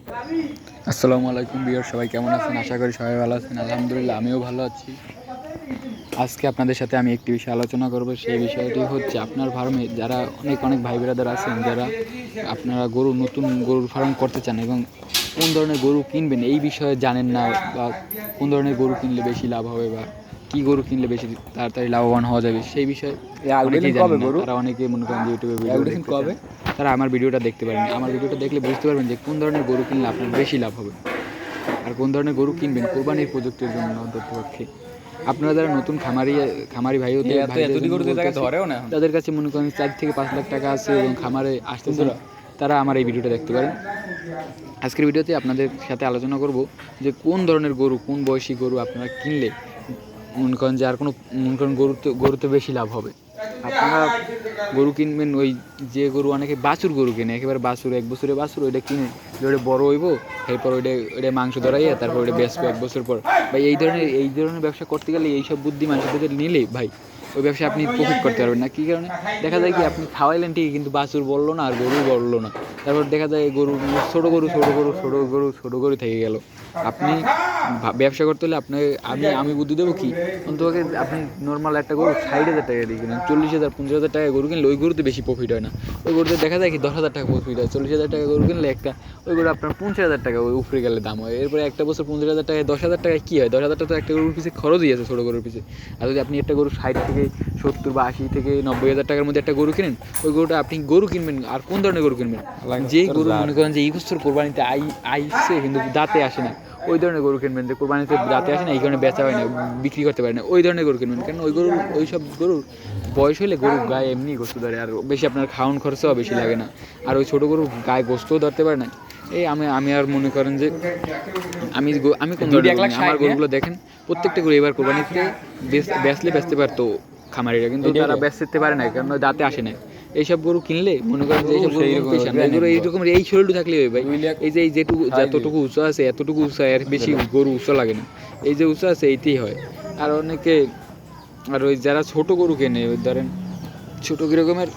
আসসালামু আলাইকুম বিয়ার, সবাই কেমন আছেন? আশা করি সবাই ভালো আছেন। আলহামদুলিল্লাহ আমিও ভালো আছি। আজকে আপনাদের সাথে আমি একটি বিষয় আলোচনা করব। সেই বিষয়টি হচ্ছে আপনার ফার্মে যারা অনেক ভাই ব্রাদার আছেন, যারা আপনারা নতুন গরুর ফার্ম করতে চান এবং কোন ধরনের গরু কিনবেন এই বিষয়ে জানেন না, বা কোন ধরনের গরু কিনলে বেশি লাভ হবে, বা কী গরু কিনলে বেশি তাড়াতাড়ি লাভবান হওয়া যাবে সেই বিষয়ে অনেকেই জানেন না। তারা অনেকে মনে করেন যে ইউটিউবে ভিডিও দেখতে চান, তারা আমার ভিডিওটা দেখতে পারেন। আমার ভিডিওটা দেখলে বুঝতে পারবেন যে কোন ধরনের গরু কিনলে আপনার বেশি লাভ হবে আর কোন ধরনের গরু কিনবেন কোরবানির প্রযুক্তির জন্য। অন্ততপক্ষে আপনারা যারা নতুন খামারি ভাই তাদের কাছে মনে করেন 4 থেকে 5 লাখ টাকা আছে এবং খামারে আসতেছে, তারা আমার এই ভিডিওটা দেখতে পারেন। আজকের ভিডিওতে আপনাদের সাথে আলোচনা করব যে কোন ধরনের গরু, কোন বয়সী গরু আপনারা কিনলে মনে করেন যে আর কোনো মনে করেন গরুতে বেশি লাভ হবে। আপনারা গরু কিনবেন ওই যে গরু, অনেকে বাছুর গরু কিনে, একেবারে বাছুর 1 বছরে বাছুর, ওইটা কিনে ওইটা বড় হইব, এরপর ওইটা মাংস ধরাইয়া তারপর ওইটা বেচবো 1 বছর পর। ভাই এই ধরনের ব্যবসা করতে গেলে এইসব বুদ্ধি মানুষদের নিলে ভাই ওই ব্যবসায় আপনি প্রফিট করতে পারবেন না। কী কারণে? দেখা যায় কি আপনি খাওয়াইলেন ঠিকই, কিন্তু বাছুর বললো না আর গরু বললো না। তারপর দেখা যায় গরু ছোটো গরু থেকে গেল। আপনি ব্যবসা করতে হলে আমি বুদ্ধি দেবো কি, অন্তত আপনি নর্মাল একটা গরু 60,000 টাকা দিয়ে কিনেন, 40,000 50,000 টাকা গরু কিনলে ওই গরুতে বেশি প্রফিট হয় না। ওই গরুতে দেখা যায় কি 10,000 টাকা প্রফিট হয়। 40,000 টাকা গরু কিনলে একটা ওই গরু আপনার 50,000 টাকা ওই উপরে গেলে দাম হয়। এরপরে একটা বছর 50,000 টাকায় 10,000 টাকায় কী হয়? 10,000 টাকা তো একটা গরুর পিছিয়ে খরচই আছে, ছোটো গরুর পিছিয়ে। আর যদি আপনি একটা গরু 60 থেকে 70 বা 80 থেকে 90,000 টাকার মধ্যে একটা গরু কিনেন, ওই গরুটা আপনি গরু কিনবেন আর কোন ধরনের গরু কিনবেন? যেই গরু মনে করেন যে এই বছর কোরবানিতে আইসে কিন্তু দাঁতে আসে না, ওই ধরনের গরু কিনবেন। যে কোরবানিতে দাঁতে আসে না, এই কারণে বেচা হয় না, বিক্রি করতে পারে না, ওই ধরনের গরু কিনবেন। কারণ ওই সব গরুর বয়স হলে গরু গায়ে এমনি গোস্ত ধরে, আর বেশি আপনার খাওয়ান খরচাও বেশি লাগে না। আর ওই ছোটো গরু গায়ে গোস্তও ধরতে পারে না। এই আমি আর মনে করেন যে আমি কোন ধরনের আমার গরুগুলো দেখেন, প্রত্যেকটা গরু এবার কোরবানিতে বেচতে পারতো খামারিরা, কিন্তু তারা বেচতে পারে না কারণ দাঁতে আসে না। এইসব গরু কিনলে মনে করেন যে এইসব গরু এইরকম এই শরীরটা থাকলে ভাই, এই যে যতটুকু উঁচু আছে এতটুকু উঁচু, আর বেশি গরু উঁচু লাগে না। এই যে উঁচু আছে এইতেই হয়। আর অনেকে আর ওই যারা ছোট গরু কেনে, ধরেন ছোটো কীরকমের